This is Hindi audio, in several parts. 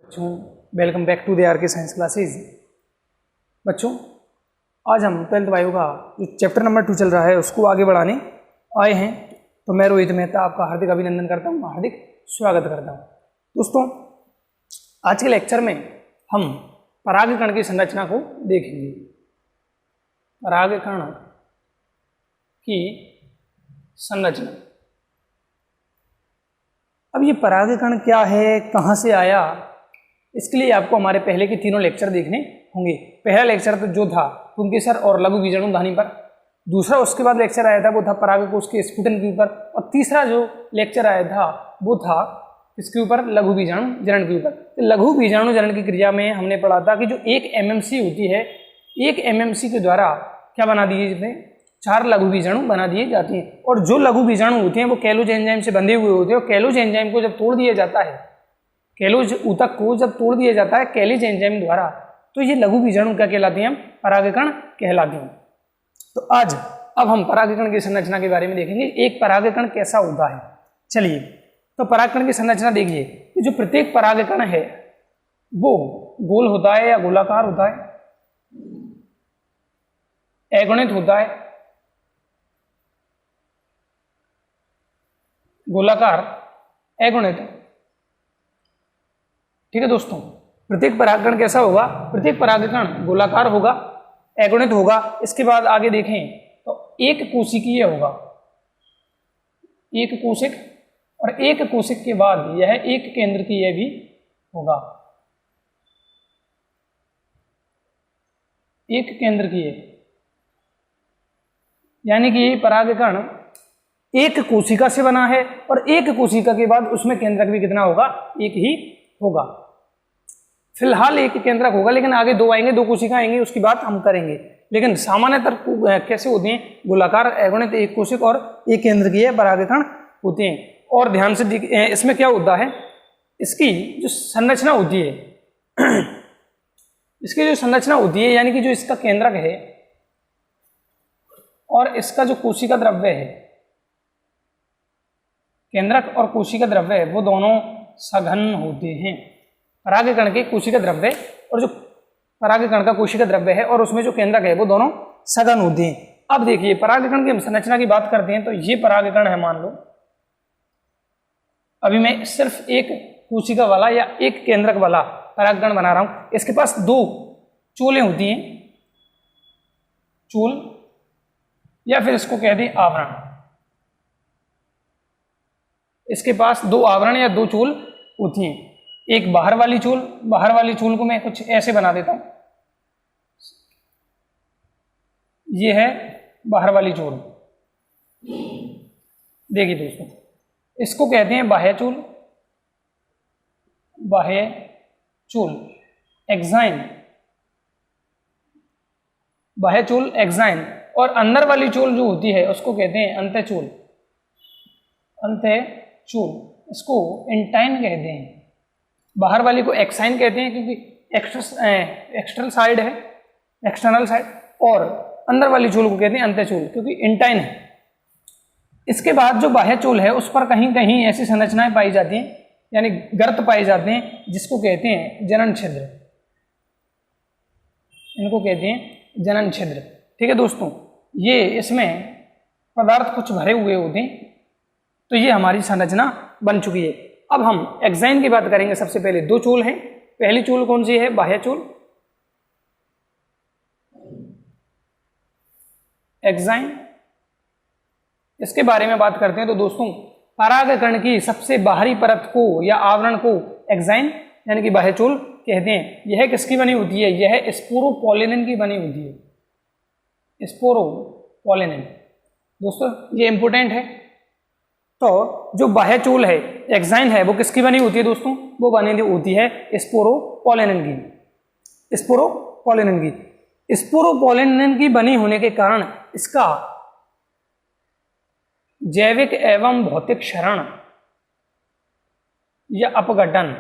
बच्चों, welcome back to the R K science classes. बच्चों, आज हम 12th बायो का जो चैप्टर नंबर 2 चल रहा है उसको आगे बढ़ाने आए हैं। तो मैं रोहित मेहता आपका हार्दिक अभिनंदन करता हूँ, हार्दिक स्वागत करता हूँ। दोस्तों, आज के लेक्चर में हम परागकण की संरचना को देखेंगे। परागकण की संरचना। अब ये परागकण क्या है, कहाँ से आया, इसके लिए आपको हमारे पहले के तीनों लेक्चर देखने होंगे। पहला लेक्चर तो जो था पुंकेसर और लघु बीजाणुधानी पर, दूसरा उसके बाद लेक्चर आया था वो था परागकोश के स्फुटन के ऊपर, और तीसरा जो लेक्चर आया था वो था इसके ऊपर लघु बीजाणु जनन के ऊपर। तो लघु बीजाणु जनन की क्रिया में हमने पढ़ा था कि जो एक एमएमसी होती है, एक एमएमसी के द्वारा क्या बना दिए जाते हैं, 4 लघु बीजाणु बना दिए जाते हैं। और जो लघु बीजाणु होते हैं वो कैलोज एंजाइम से बंधे हुए होते हैं, और कैलोज एंजाइम को जब तोड़ दिया जाता है, कैलोज ऊतक को जब तोड़ दिया जाता है कैलोज एंजाइम द्वारा, तो ये लघु बीजाणु क्या कहलाते हैं, परागकण कहलाते हैं। तो आज अब हम परागकण की संरचना के बारे में देखेंगे, एक परागकण कैसा होता है। चलिए, तो परागकण की संरचना देखिए कि जो प्रत्येक परागकण है वो गोल होता है या गोलाकार होता है, अगुणित होता है, गोलाकार, अगुणित। ठीक है दोस्तों, प्रत्येक परागकण कैसा होगा, प्रत्येक परागकण गोलाकार होगा, अगुणित होगा। इसके बाद आगे देखें तो एक कोशिकीय होगा, एक कोशिक, और एक कोशिक के बाद यह एक केंद्रकीय भी होगा, एक केंद्रकीय। यानी कि ये परागकण एक कोशिका से बना है, और एक कोशिका के बाद उसमें केंद्रक भी कितना होगा, एक ही होगा। फिलहाल एक केंद्रक होगा, लेकिन आगे 2 आएंगे, 2 कोशिका आएंगी, उसकी बात हम करेंगे। लेकिन सामान्यतः कैसे होते हैं, गोलाकार, अगुणित, एक कोशिक और एक केंद्रकीय परागकण होते हैं। और ध्यान से इसमें क्या होता है, इसकी जो संरचना होती है इसकी जो संरचना होती है, यानी कि जो इसका केंद्रक है और इसका जो कोशिका द्रव्य है, केंद्रक और कोशिका द्रव्य है, वो दोनों सघन होते हैं। परागकण के कोशिका द्रव्य और जो परागकण का कोशिका द्रव्य है और उसमें जो केंद्रक है वो दोनों सघन होते हैं। अब देखिए, परागकण की संरचना की बात करते हैं तो ये परागकण है, मान लो अभी मैं सिर्फ एक कोशिका वाला या एक केंद्रक वाला परागकण बना रहा हूं। इसके पास 2 चूलें होती हैं, चूल, या फिर इसको कहते हैं आवरण। इसके पास 2 आवरण या 2 चूल होती हैं। एक बाहर वाली चूल, बाहर वाली चूल को मैं कुछ ऐसे बना देता हूं, ये है बाहर वाली चूल। देखिए दोस्तों, इसको कहते हैं बाह्य चूल, बाह्य चूल, एक्साइन, बाह्य चूल, एक्साइन। और अंदर वाली चूल जो होती है उसको कहते हैं अंतः चूल, अंतः चूल, इसको इंटाइन कहते हैं। बाहर वाली को एक्साइन कहते हैं क्योंकि एक्सटर्नल साइड है, एक्सटर्नल साइड, और अंदर वाली चूल को कहते हैं अंतः चूल क्योंकि इंटाइन है। इसके बाद जो बाह्य चूल है उस पर कहीं कहीं ऐसी संरचनाएं पाई जाती हैं, यानी गर्त पाए जाते हैं, जिसको कहते हैं जनन छिद्र, इनको कहते हैं जनन छिद्र। ठीक है दोस्तों, ये इसमें पदार्थ कुछ भरे हुए होते हैं। तो ये हमारी संरचना बन चुकी है। अब हम एक्साइन की बात करेंगे। सबसे पहले 2 चूल हैं। पहली चूल कौन सी है, बाह्य चूल, एक्साइन। इसके बारे में बात करते हैं तो दोस्तों, परागकण की सबसे बाहरी परत को या आवरण को एक्साइन यानी कि बाह्य चूल कहते हैं। यह किसकी बनी होती है, यह स्पोरोपोलिनिन की बनी होती है, स्पोरोपोलिनिन। दोस्तों, ये इंपोर्टेंट है। तो जो बाह्य चूल है, एक्साइन है, वो किसकी बनी होती है दोस्तों, वो बनी होती है स्पोरोपोलिनिन की, स्पोरोपोलिनिन की। स्पोरोपोलिनिन की बनी होने के कारण इसका जैविक एवं भौतिक क्षरण या अपघटन,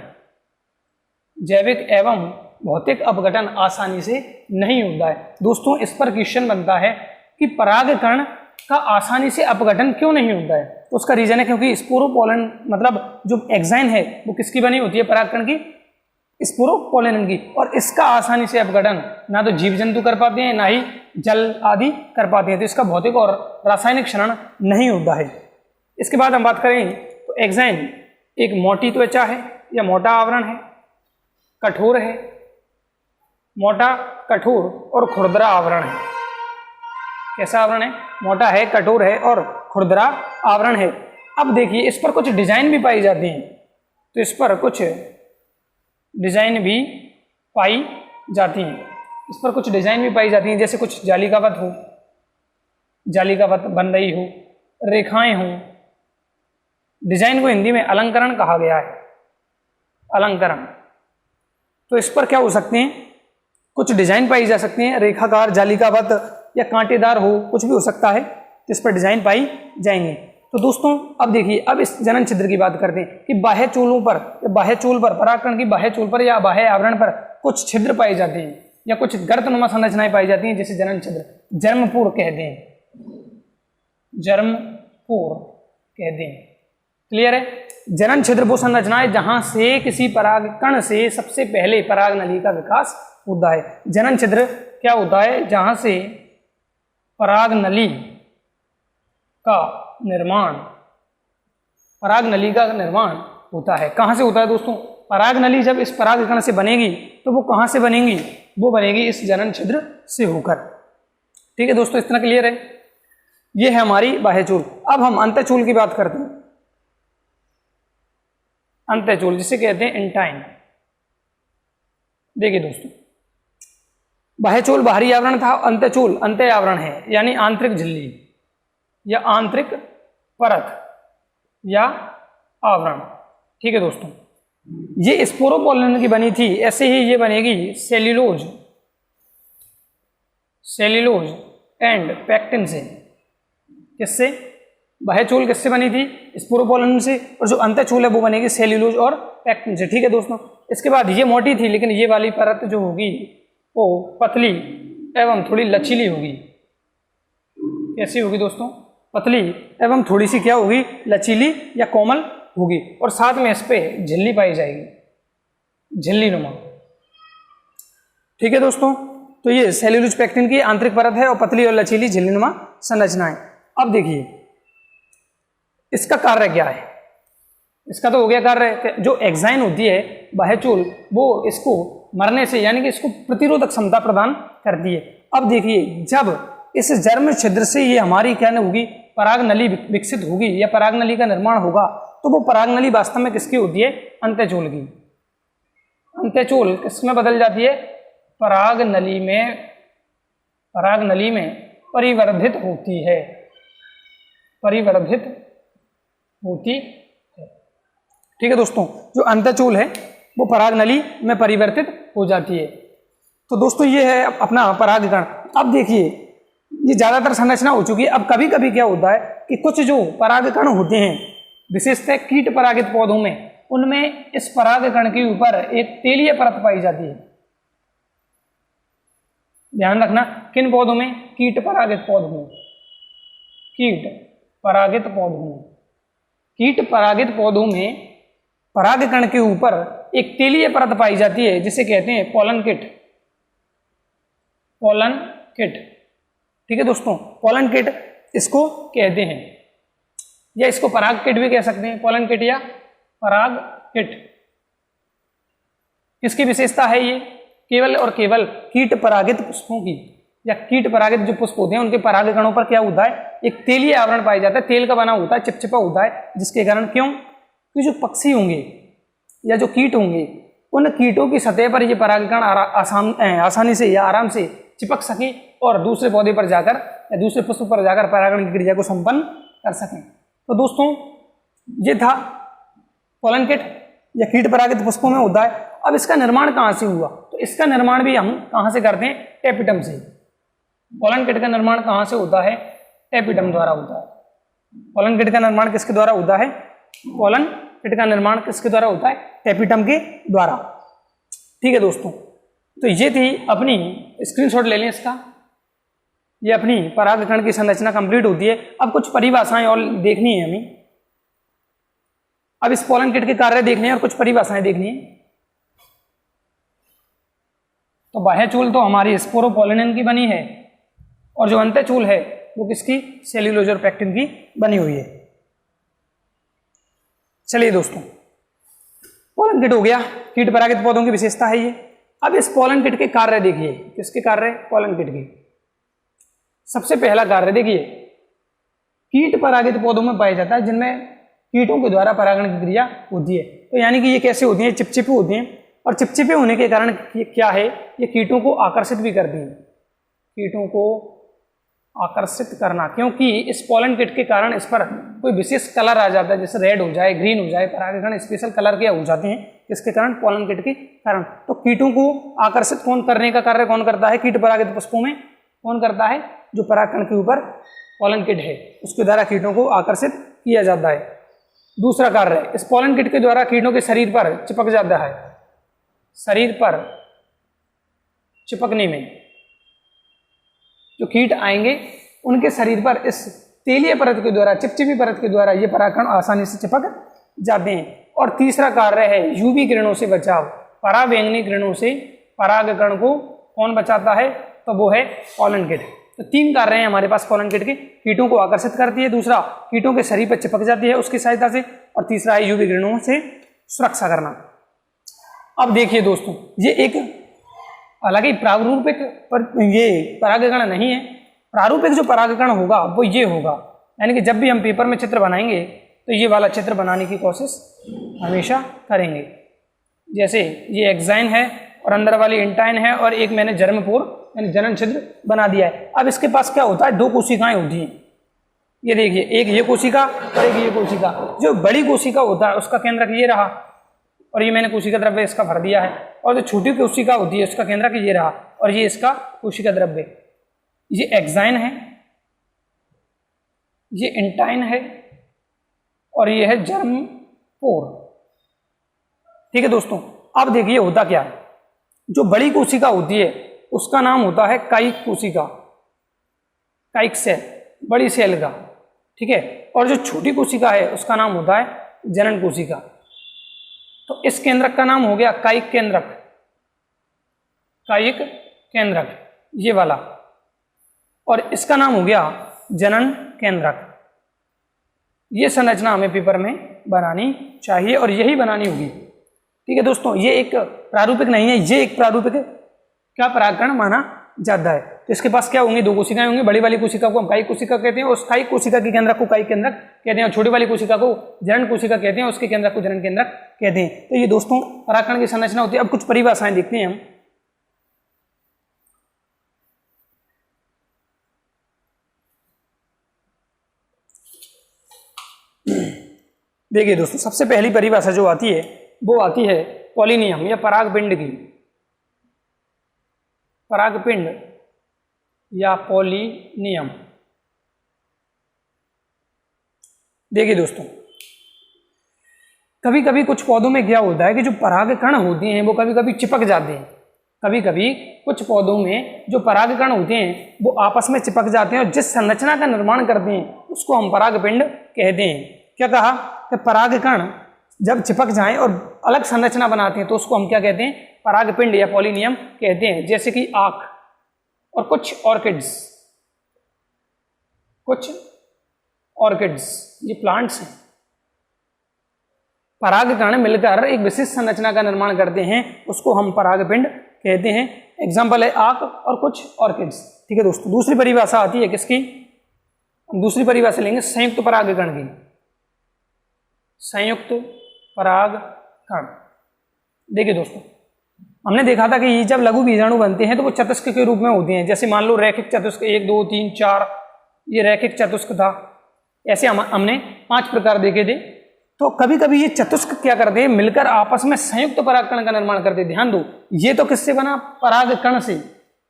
जैविक एवं भौतिक अपघटन आसानी से नहीं होता है। दोस्तों, इस पर क्वेश्चन बनता है कि परागकण का आसानी से अपघटन क्यों नहीं होता है। तो उसका रीजन है क्योंकि स्पोरोपोलन मतलब जो एक्साइन है वो किसकी बनी होती है, परागकण की स्पोरोपोलेन की, और इसका आसानी से अपघटन ना तो जीव जंतु कर पाते हैं ना ही जल आदि कर पाते हैं, तो इसका भौतिक और रासायनिक क्षरण नहीं होता है। इसके बाद हम बात करें तो एक्साइन एक मोटी त्वचा है या मोटा आवरण है, कठोर है, मोटा, कठोर और खुरदरा आवरण है। कैसा आवरण है? मोटा है, कठोर है और खुरदरा आवरण है। अब देखिए इस पर कुछ डिजाइन भी पाई जाती हैं, तो इस पर कुछ डिजाइन भी पाई जाती हैं, इस पर कुछ डिजाइन भी पाई जाती हैं, जैसे कुछ जालिकावत हो, जालिकावत बन रही हो, रेखाएं हो। डिजाइन को हिंदी में अलंकरण कहा गया है, अलंकरण। तो इस पर क्या हो सकते हैं? कुछ डिजाइन पाई जा सकती हैं, रेखाकार, जालिकावत या कांटेदार हो, कुछ भी हो सकता है, तो इस पर डिजाइन पाई जाएंगे। तो दोस्तों अब देखिए, अब इस जनन छिद्र की बात करते हैं कि बाह्य चूलों पर, बाह्य चूल पर, परागकण की बाह्य चूल पर या बाह्य आवरण पर कुछ छिद्र पाए जाते हैं या कुछ गर्तनुमा संरचनाएं पाई जाती हैं, जिसे जनन छिद्र, जर्मपूर कहते हैं, जर्मपूर कहते हैं। क्लियर है? जनन छिद्र वो संरचनाएं जहां से किसी परागकण से सबसे पहले पराग नली का विकास होता है। जनन छिद्र क्या होता है? जहां से पराग नली का निर्माण, पराग नली का निर्माण होता है। कहां से होता है दोस्तों? पराग नली जब इस परागकण से बनेगी तो वो कहां से बनेगी? वो बनेगी इस जनन छिद्र से होकर। ठीक है दोस्तों, इतना क्लियर है? ये है हमारी बाह्य चूल। अब हम अंतःचूल की बात करते हैं। अंतःचूल जिसे कहते हैं इंटाइन। देखिए दोस्तों, बाह्यचूल बाहरी आवरण था, अंतःचूल अंतः आवरण है, यानी आंतरिक झिल्ली या आंतरिक परत या आवरण। ठीक है दोस्तों, ये स्पोरोपोलिन की बनी थी, ऐसे ही ये बनेगी सेल्यूलोज, सेल्यूलोज एंड पैक्टिन से। किससे? बाह्यचूल किससे बनी थी? स्पोरोपोलिन से, और जो अंतःचूल है वो बनेगी सेल्यूलोज और पैक्टिन से। ठीक है दोस्तों, इसके बाद ये मोटी थी, लेकिन ये वाली परत जो होगी वो पतली एवं थोड़ी लचीली होगी। कैसी होगी दोस्तों? पतली एवं थोड़ी सी क्या होगी? लचीली या कोमल होगी, और साथ में इस पे झिल्ली पाई जाएगी, झिल्ली नुमा। ठीक है दोस्तों, तो ये सेल्यूलोज पैक्टिन की आंतरिक परत है और पतली और लचीली झिल्ली नुमा संरचनाएं। अब देखिए इसका कार्य क्या है? इसका तो हो गया कार्य, जो एक्साइन होती है बाह्यचूल, वो इसको मरने से, यानी कि इसको प्रतिरोधक क्षमता प्रदान करती है। अब देखिए, जब इस जर्म छिद्र से ये हमारी क्या होगी? पराग नली विकसित होगी या पराग नली का निर्माण होगा, तो वो पराग नली वास्तव में किसकी होती है? अंतःचूल की। अंतःचूल किसमें बदल जाती है? पराग नली में, पराग नली में परिवर्धित होती है, परिवर्धित होती है। ठीक है दोस्तों, जो अंतःचूल है वो पराग नली में परिवर्तित हो जाती है। तो दोस्तों ये है अपना परागकण। अब देखिए ये ज्यादातर संरचना हो चुकी है। अब कभी कभी क्या होता है कि कुछ जो परागकण होते हैं, विशेषतः कीट परागित पौधों में, उनमें इस परागकण के ऊपर एक तेलीय परत पाई जाती है। ध्यान रखना, किन पौधों में? कीट परागित पौधों में, कीट परागित पौधों में। कीट परागित पौधों में परागकण के ऊपर एक तेलीय परत पाई जाती है, जिसे कहते हैं पोलन किट, पोलन किट। ठीक है दोस्तों, पोलन किट इसको कहते हैं, या इसको पराग किट भी कह सकते हैं, पोलन किट या पराग किट। किसकी विशेषता है ये? केवल और केवल कीट परागित पुष्पों की, या कीट परागित जो पुष्प होते हैं उनके परागकणों पर क्या होता है? एक तेलीय आवरण पाया जाता है, तेल का बना होता है, चिपचिपा होता है, जिसके कारण क्यों? कि जो पक्षी होंगे या जो कीट होंगे, उन कीटों की सतह पर ये परागकण आसानी से या आराम से चिपक सके और दूसरे पौधे पर जाकर या दूसरे पुष्प पर जाकर परागण की क्रिया को संपन्न कर सकें। तो दोस्तों ये था पोलन किट या कीट परागित पुष्पों में होता है। अब इसका निर्माण कहाँ से हुआ? तो इसका निर्माण भी हम कहाँ से करते हैं? टेपिटम से। पोलन किट का निर्माण कहाँ से होता है? टेपिटम द्वारा होता है। पोलन किट का निर्माण किसके द्वारा होता है? पोलन किट का निर्माण किसके द्वारा होता है? टेपिटम के द्वारा। ठीक है दोस्तों, तो ये थी अपनी, स्क्रीनशॉट ले लें इसका, ये अपनी परागकण की संरचना कंप्लीट होती है। अब कुछ परिभाषाएं और देखनी है हमें। अब इस पोलन किट के कार्य देखने हैं और कुछ परिभाषाएं देखनी है। तो बाह्य चूल तो हमारी स्पोरोपोलिनेन की बनी है और जो अंतः चूल है वो किसकी, सेल्यूलोज और पैक्टिन की बनी हुई है। चलिए दोस्तों, पोलन किट हो गया, कीट परागित पौधों की विशेषता है ये। अब इस पोलन किट के कार्य देखिए, किसके कार्य, पोलन किट के। सबसे पहला कार्य देखिए, कीट परागित पौधों में पाया जाता है जिनमें कीटों के द्वारा परागण की क्रिया होती है। तो यानी कि ये कैसे होती है, चिपचिपी होती हैं, और चिपचिपे होने के कारण क्या है, ये कीटों को आकर्षित भी करती हैं, कीटों को आकर्षित करना, क्योंकि इस पोलन किट के कारण इस पर कोई विशेष कलर आ जाता है, जैसे रेड हो जाए, ग्रीन हो जाए, परागकण स्पेशल कलर के हो जाते हैं, किसके कारण, पोलन किट के कारण। तो कीटों को आकर्षित कौन करने का कार्य कौन करता है, कीट परागित पुष्पों में कौन करता है, जो परागकण के ऊपर पोलन किट है उसके द्वारा कीटों को आकर्षित किया जाता है। दूसरा कार्य है, इस पोलन किट के द्वारा कीटों के शरीर पर चिपक जाता है, शरीर पर चिपकने में जो कीट आएंगे उनके शरीर पर इस तेलीय परत के द्वारा, चिपचिपी परत के द्वारा ये परागकण आसानी से चिपक जाते हैं। और तीसरा कार्य है यूवी किरणों से बचाव, पराबैंगनी किरणों से परागकण को कौन बचाता है, तो वो है पोलन किट। तो तीन कार्य हैं हमारे पास पोलन किट के, कीटों को आकर्षित करती है, दूसरा कीटों के शरीर पर चिपक जाती है उसकी सहायता से, और तीसरा है यूवी किरणों से सुरक्षा करना। अब देखिए दोस्तों, ये एक हालांकि प्रारूपिक पर ये परागकण नहीं है, प्रारूपिक जो परागकण होगा वो ये होगा, यानी कि जब भी हम पेपर में चित्र बनाएंगे तो ये वाला चित्र बनाने की कोशिश हमेशा करेंगे। जैसे ये एक्साइन है और अंदर वाली इंटाइन है और एक मैंने जर्मपोर यानी जनन छिद्र बना दिया है। अब इसके पास क्या होता है, दो कोशिकाएं होती हैं, ये देखिए, एक ये कोशिका और एक ये कोशिका। जो बड़ी कोशिका होता है उसका केंद्रक ये रहा, और ये मैंने कोशिका द्रव्य इसका भर दिया है, और जो छोटी कोशिका होती है उसका केंद्रक ये रहा, और ये इसका कोशिका द्रव्य। ये एक्साइन है, ये इंटाइन है, और ये है जर्मपोर। ठीक है दोस्तों, अब देखिए होता क्या है, जो बड़ी कोशिका होती है उसका नाम होता है कायिक कोशिका, कायिक सेल, बड़ी सेल का, ठीक है। और जो छोटी कोशिका है उसका नाम होता है जनन कोशिका। तो इस केंद्रक का नाम हो गया कायिक केंद्रक, कायिक केंद्रक ये वाला, और इसका नाम हो गया जनन केंद्रक। ये संरचना हमें पेपर में बनानी चाहिए और यही बनानी होगी। ठीक है दोस्तों, ये एक प्रारूपिक नहीं है, ये एक प्रारूपिक क्या परागकण माना जाता है। तो इसके पास क्या होंगे, दो कोशिकाएं होंगी, बड़ी वाली कोशिका को हम कायिक कोशिका कहते हैं, उस कायिक कोशिका के केंद्रक को कायिक केंद्रक कहते हैं, और छोटी वाली कोशिका को जनन कोशिका कहते हैं, उसके केंद्रक को जनन केंद्रक कहते हैं। तो ये दोस्तों परागकण की संरचना होती है। अब कुछ परिभाषाएं देखते हैं हम। देखिए दोस्तों, सबसे पहली परिभाषा जो आती है वो आती है पॉलिनियम या परागपिंड की, परागपिंड या पॉलिनियम। देखिए दोस्तों, कभी कभी कुछ पौधों में क्या होता है कि जो परागकण होते हैं वो कभी कभी चिपक जाते हैं, कभी कभी कुछ पौधों में जो परागकण होते हैं वो आपस में चिपक जाते हैं और जिस संरचना का निर्माण करते हैं उसको हम परागपिंड कहते हैं। क्या कहा कि परागकण जब चिपक जाएं और अलग संरचना बनाते हैं तो उसको हम क्या कहते हैं, परागपिंड या पॉलिनियम कहते हैं। जैसे कि आक और कुछ ऑर्किड्स, कुछ ऑर्किड्स ये प्लांट्स हैं, परागकण मिलकर एक विशिष्ट संरचना का निर्माण करते हैं, उसको हम परागपिंड कहते हैं। एग्जाम्पल है आक और कुछ ऑर्किड्स। ठीक है दोस्तों, दूसरी परिभाषा आती है किसकी, हम दूसरी परिभाषा लेंगे संयुक्त परागकण की, संयुक्त परागकण। देखिए दोस्तों, हमने देखा था कि ये जब लघु बीजाणु बनते हैं तो वो चतुष्क के रूप में होते हैं। जैसे मान लो रैखिक चतुष्क 1 2 3 4, ये रैखिक चतुष्क था। ऐसे हमने 5 प्रकार देखे थे। तो कभी कभी ये चतुष्क क्या करते हैं, मिलकर आपस में संयुक्त परागकण का निर्माण करते हैं। ध्यान दो, ये तो किससे बना, परागकण से।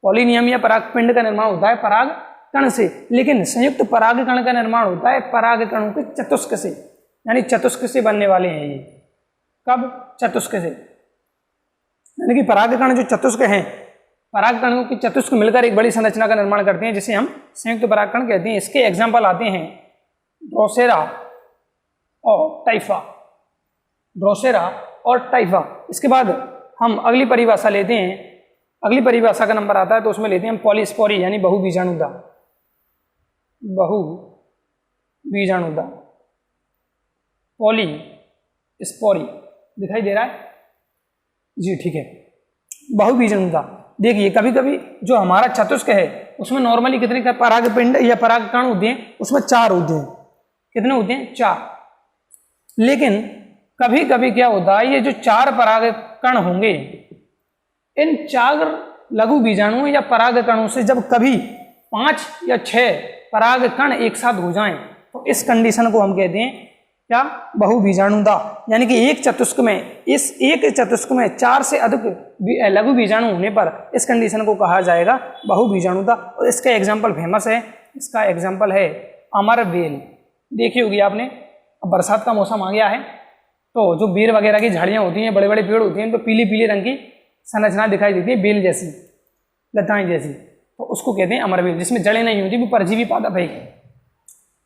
पॉलिनियम या परागपिंड का निर्माण होता है परागकण से, लेकिन संयुक्त परागकण का निर्माण होता है परागकणों के चतुष्क से, यानी चतुष्क से बनने वाले हैं ये। कब, चतुष्क से, यानी कि परागकण जो चतुष्क हैं, परागकणों की चतुष्क मिलकर एक बड़ी संरचना का निर्माण करते हैं जिसे हम संयुक्त परागकण कहते हैं। इसके एग्जाम्पल आते हैं ड्रोसेरा और टाइफा, ड्रोसेरा और टाइफा। इसके बाद हम अगली परिभाषा लेते हैं अगली परिभाषा का नंबर आता है तो उसमें लेते हैं हम पॉलीस्पोरी यानी बहुबीजाणुता। बहुबीजाणुता, पॉली स्पोरी दिखाई दे रहा है जी, ठीक है। बहुबीजाणुता, देखिए कभी कभी जो हमारा चतुष्क है उसमें नॉर्मली कितने का परागपिंड या परागकण होते हैं, उसमें 4 होते हैं। कितने होते हैं? 4। लेकिन कभी कभी क्या होता है, ये जो 4 परागकण होंगे, इन 4 लघु बीजाणुओं या परागकणों से जब कभी 5 या 6 परागकण एक साथ हो जाएं तो इस कंडीशन को हम कहते हैं क्या? बहुबीजाणुता। यानी कि एक चतुष्क में, इस एक चतुष्क में 4 से अधिक लघु बीजाणु होने पर इस कंडीशन को कहा जाएगा बहुबीजाणुता। और इसका एग्जाम्पल फेमस है, इसका एग्जाम्पल है अमरबेल। देखी होगी आपने। अब बरसात का मौसम आ गया है तो जो बेर वगैरह की झाड़ियाँ होती हैं, बड़े बड़े पेड़ होते हैं, तो पीली पीली रंग की संरचना दिखाई देती है, बेल जैसी, लताएं जैसी, तो उसको कहते हैं अमरबेल, जिसमें जड़ें नहीं होती, वो परजीवी पादप है।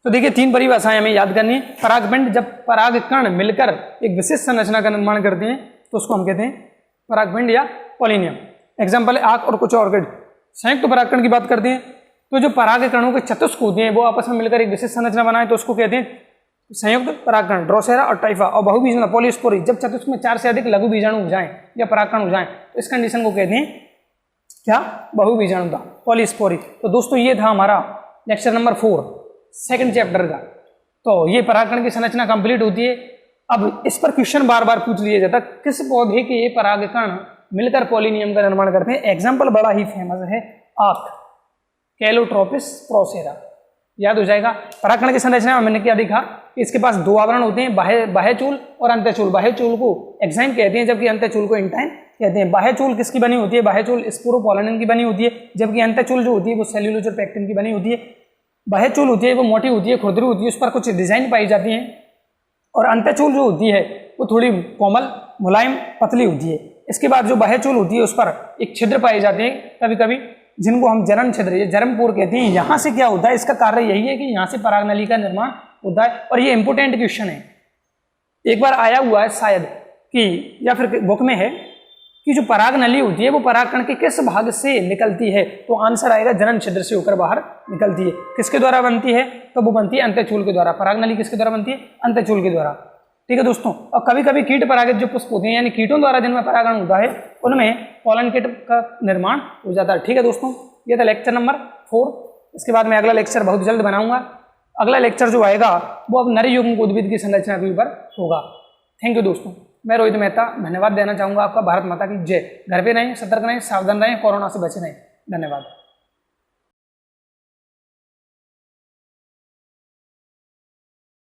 तो देखिए 3 परिभाषाएं हमें याद करनी है। परागपिंड, जब परागकण मिलकर एक विशेष संरचना का निर्माण करते हैं तो उसको हम कहते हैं परागपिंड या पॉलिनियम। एग्जाम्पल है आँख और कुछ ऑर्किड। संयुक्त परागकण की बात करते हैं तो जो परागकणों के चतुष्क होते हैं वो आपस में मिलकर एक विशेष संरचना बनाए तो उसको कहते हैं संयुक्त परागकण, ड्रोसेरा और टाइफा। और बहुबीजाणु पॉलीस्पोरी, जब चतुष्क में 4 से अधिक लघु बीजाणु हो जाएं या परागकण हो जाएं तो इस कंडीशन को कहते हैं क्या? बहुबीजाणुता, पॉलीस्पोरी। तो दोस्तों ये था हमारा लेक्चर नंबर 4 सेकंड चैप्टर का। तो ये परागकण की संरचना कंप्लीट होती है। अब इस पर क्वेश्चन बार बार पूछ लिया जाता है, किस पौधे के ये परागकण मिलकर पॉलिनियम का निर्माण करते हैं? एग्जाम्पल बड़ा ही फेमस है आँख, कैलोट्रोपिस प्रोसेरा। याद हो जाएगा। परागकण की संरचना में मैंने क्या देखा, इसके पास 2 आवरण होते हैं, बाह्य चूल और अंतःचूल। बाह्य चूल को एक्साइन कहते हैं जबकि अंतःचूल को इंटाइन कहते हैं। बाह्य चूल किसकी बनी होती है? बाह्य चूल स्पोरोपोलिन की बनी होती है, जबकि अंतःचूल जो होती है वो सेल्यूलोज और पेक्टिन की बनी होती है। बाह्य चूल होती है वो मोटी होती है, खुरदरी होती है, उस पर कुछ डिजाइन पाई जाती है, और अंतःचूल जो होती है वो थोड़ी कोमल, मुलायम, पतली होती है। इसके बाद जो बाह्य चूल होती है उस पर एक छिद्र पाए जाते हैं कभी कभी, जिनको हम जरम छिद्र या जरमपोर कहते हैं। यहाँ से क्या होता है, इसका कार्य यही है कि यहाँ से परागनली का निर्माण होता है। और ये इंपोर्टेंट क्वेश्चन है, एक बार आया हुआ है शायद कि, या फिर बुक में है कि जो परागनली होती है वो परागकण के किस भाग से निकलती है, तो आंसर आएगा जनन छिद्र से होकर बाहर निकलती है। किसके द्वारा बनती है? तो वो बनती है अंतःचूल के द्वारा। परागनली किसके द्वारा बनती है? अंतःचूल के द्वारा। ठीक है दोस्तों। और कभी कभी कीट परागित जो पुष्प होते हैं यानी कीटों द्वारा जिनमें परागण होता है उनमें पॉलन किट का निर्माण हो जाता है। ठीक है दोस्तों, ये था लेक्चर नंबर 4। इसके बाद मैं अगला लेक्चर बहुत जल्द बनाऊंगा। अगला लेक्चर जो आएगा वो अब नर युग्म उद्भिद की संरचना के ऊपर होगा। थैंक यू दोस्तों। मैं रोहित मेहता धन्यवाद देना चाहूँगा आपका। भारत माता की जय। घर पे रहें, सतर्क रहें, सावधान रहें, कोरोना से बचे रहें। धन्यवाद।